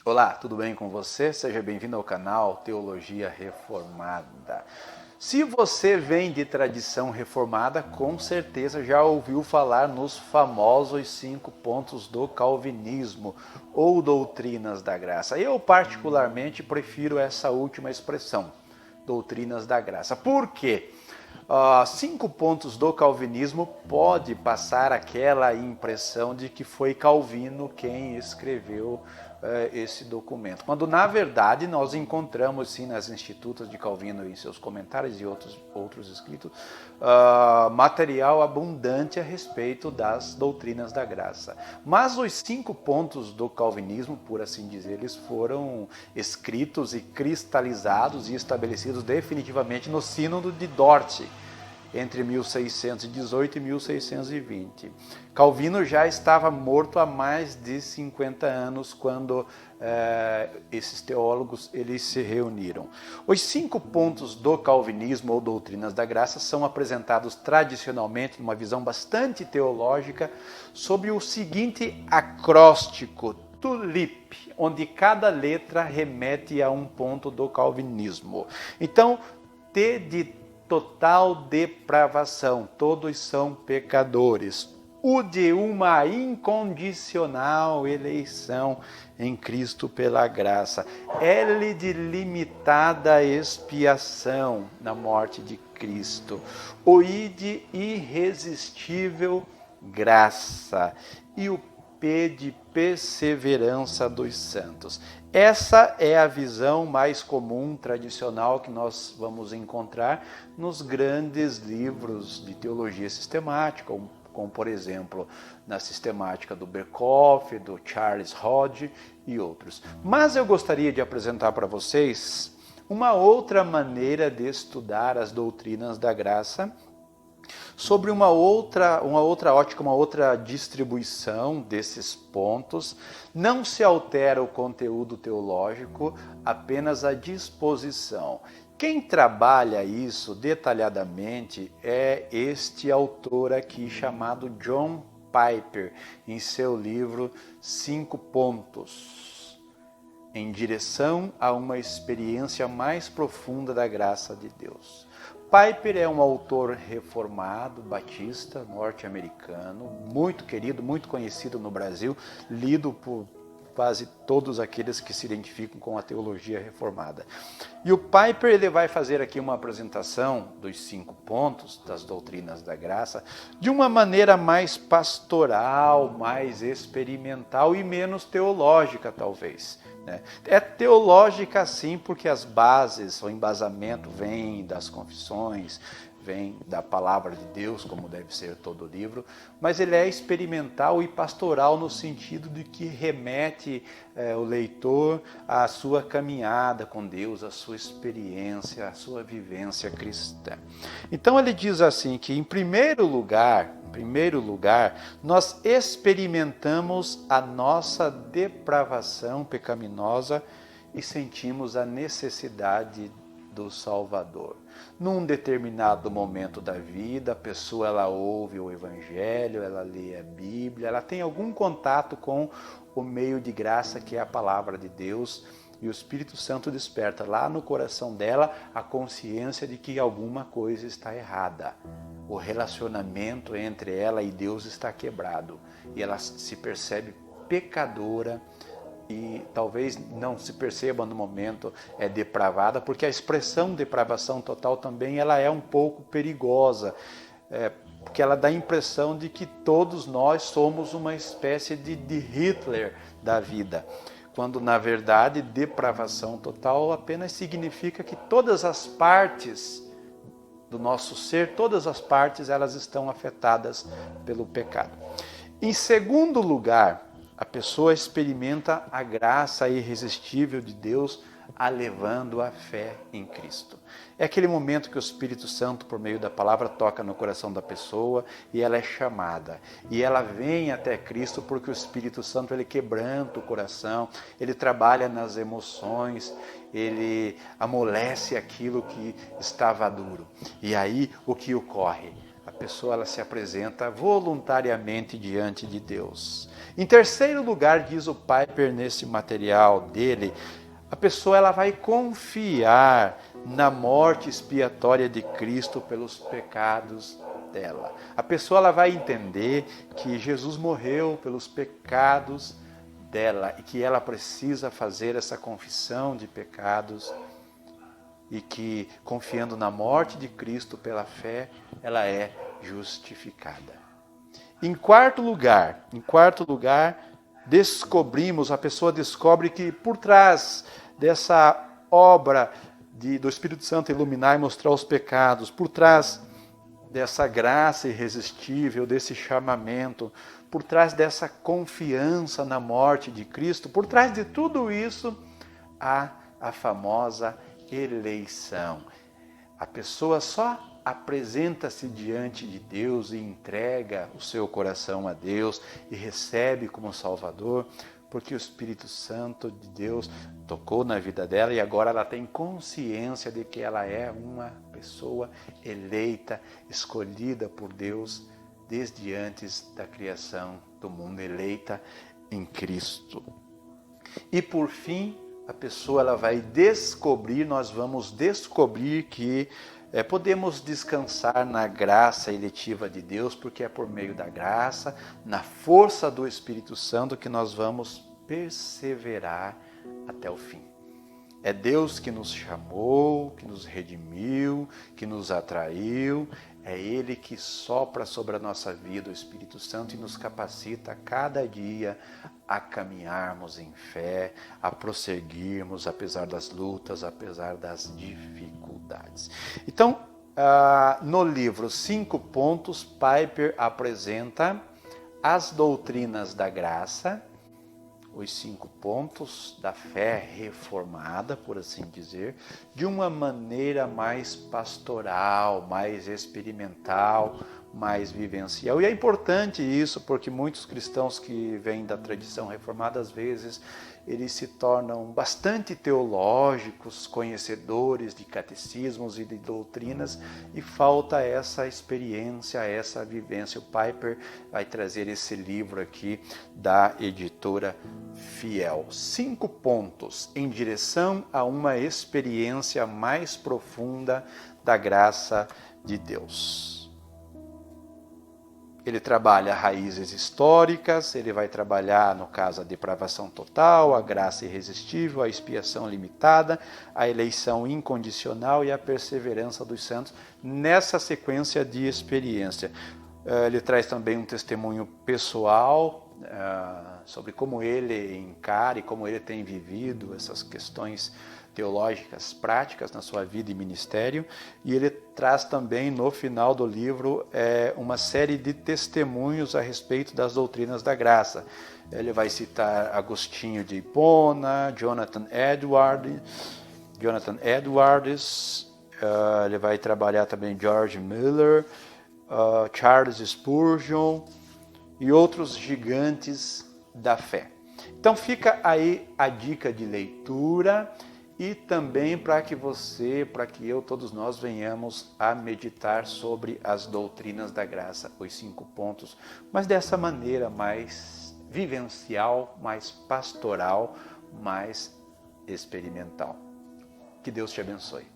Olá, tudo bem com você? Seja bem-vindo ao canal Teologia Reformada. Se você vem de tradição reformada, com certeza já ouviu falar nos famosos 5 pontos do calvinismo ou doutrinas da graça. Eu particularmente prefiro essa última expressão, doutrinas da graça. Por quê? 5 pontos do calvinismo pode passar aquela impressão de que foi Calvino quem escreveu esse documento, quando na verdade nós encontramos sim nas Institutas de Calvino em seus comentários e outros escritos material abundante a respeito das doutrinas da graça. Mas os 5 pontos do calvinismo, por assim dizer, eles foram escritos e cristalizados e estabelecidos definitivamente no Sínodo de Dort, entre 1618 e 1620. Calvino já estava morto há mais de 50 anos quando esses teólogos eles se reuniram. Os 5 pontos do calvinismo ou doutrinas da graça são apresentados tradicionalmente numa visão bastante teológica sobre o seguinte acróstico, TULIP, onde cada letra remete a um ponto do calvinismo. Então, T de total depravação, todos são pecadores. O de uma incondicional eleição em Cristo pela graça. L de limitada expiação na morte de Cristo. O I de irresistível graça. E o P de perseverança dos santos. Essa é a visão mais comum, tradicional, que nós vamos encontrar nos grandes livros de teologia sistemática, como por exemplo, na sistemática do Berkhoff, do Charles Hodge e outros. Mas eu gostaria de apresentar para vocês uma outra maneira de estudar as doutrinas da graça, sobre uma outra ótica, uma outra distribuição desses pontos. Não se altera o conteúdo teológico, apenas a disposição. Quem trabalha isso detalhadamente é este autor aqui chamado John Piper, em seu livro 5 pontos, em direção a uma experiência mais profunda da graça de Deus. Piper é um autor reformado, batista, norte-americano, muito querido, muito conhecido no Brasil, lido por quase todos aqueles que se identificam com a teologia reformada. E o Piper ele vai fazer aqui uma apresentação dos 5 pontos das doutrinas da graça de uma maneira mais pastoral, mais experimental e menos teológica, talvez. É teológica sim, porque as bases, o embasamento vem das confissões, vem da palavra de Deus, como deve ser todo o livro, mas ele é experimental e pastoral no sentido de que remete o leitor à sua caminhada com Deus, à sua experiência, à sua vivência cristã. Então ele diz assim que em primeiro lugar, nós experimentamos a nossa depravação pecaminosa e sentimos a necessidade do Salvador. Num determinado momento da vida, a pessoa ela ouve o Evangelho, ela lê a Bíblia, ela tem algum contato com o meio de graça que é a palavra de Deus, e o Espírito Santo desperta lá no coração dela a consciência de que alguma coisa está errada. O relacionamento entre ela e Deus está quebrado e ela se percebe pecadora e talvez não se perceba no momento depravada, porque a expressão depravação total também ela é um pouco perigosa, porque ela dá a impressão de que todos nós somos uma espécie de Hitler da vida, quando na verdade depravação total apenas significa que todas as partes do nosso ser, todas as partes elas estão afetadas pelo pecado. Em segundo lugar, a pessoa experimenta a graça irresistível de Deus a levando a fé em Cristo. É aquele momento que o Espírito Santo, por meio da palavra, toca no coração da pessoa e ela é chamada. E ela vem até Cristo porque o Espírito Santo ele quebranta o coração, ele trabalha nas emoções, ele amolece aquilo que estava duro. E aí o que ocorre? a pessoa ela se apresenta voluntariamente diante de Deus. Em terceiro lugar, diz o Piper nesse material dele, a pessoa ela vai confiar na morte expiatória de Cristo pelos pecados dela. A pessoa ela vai entender que Jesus morreu pelos pecados dela e que ela precisa fazer essa confissão de pecados e que, confiando na morte de Cristo pela fé, ela é justificada. Em quarto lugar, a pessoa descobre que por trás dessa obra do Espírito Santo iluminar e mostrar os pecados, por trás dessa graça irresistível, desse chamamento, por trás dessa confiança na morte de Cristo, por trás de tudo isso, há a famosa eleição. A pessoa só apresenta-se diante de Deus e entrega o seu coração a Deus e recebe como Salvador, porque o Espírito Santo de Deus tocou na vida dela e agora ela tem consciência de que ela é uma pessoa eleita, escolhida por Deus desde antes da criação do mundo, eleita em Cristo. E por fim, a pessoa ela vai descobrir, nós vamos descobrir que podemos descansar na graça eletiva de Deus, porque é por meio da graça, na força do Espírito Santo, que nós vamos perseverar até o fim. É Deus que nos chamou, que nos redimiu, que nos atraiu. É Ele que sopra sobre a nossa vida o Espírito Santo e nos capacita a cada dia a caminharmos em fé, a prosseguirmos apesar das lutas, apesar das dificuldades. Então, no livro 5 pontos, Piper apresenta as doutrinas da graça, os 5 pontos da fé reformada, por assim dizer, de uma maneira mais pastoral, mais experimental, mais vivencial. E é importante isso, porque muitos cristãos que vêm da tradição reformada, às vezes, eles se tornam bastante teológicos, conhecedores de catecismos e de doutrinas, e falta essa experiência, essa vivência. O Piper vai trazer esse livro aqui da editora Fiel. 5 pontos em direção a uma experiência mais profunda da graça de Deus. Ele trabalha raízes históricas, ele vai trabalhar, no caso, a depravação total, a graça irresistível, a expiação limitada, a eleição incondicional e a perseverança dos santos, nessa sequência de experiência. Ele traz também um testemunho pessoal sobre como ele encara e como ele tem vivido essas questões teológicas práticas na sua vida e ministério, e ele traz também no final do livro uma série de testemunhos a respeito das doutrinas da graça. Ele vai citar Agostinho de Hipona, Jonathan Edwards, ele vai trabalhar também George Miller, Charles Spurgeon e outros gigantes da fé. Então fica aí a dica de leitura e também para que eu, todos nós venhamos a meditar sobre as doutrinas da graça, os 5 pontos, mas dessa maneira mais vivencial, mais pastoral, mais experimental. Que Deus te abençoe.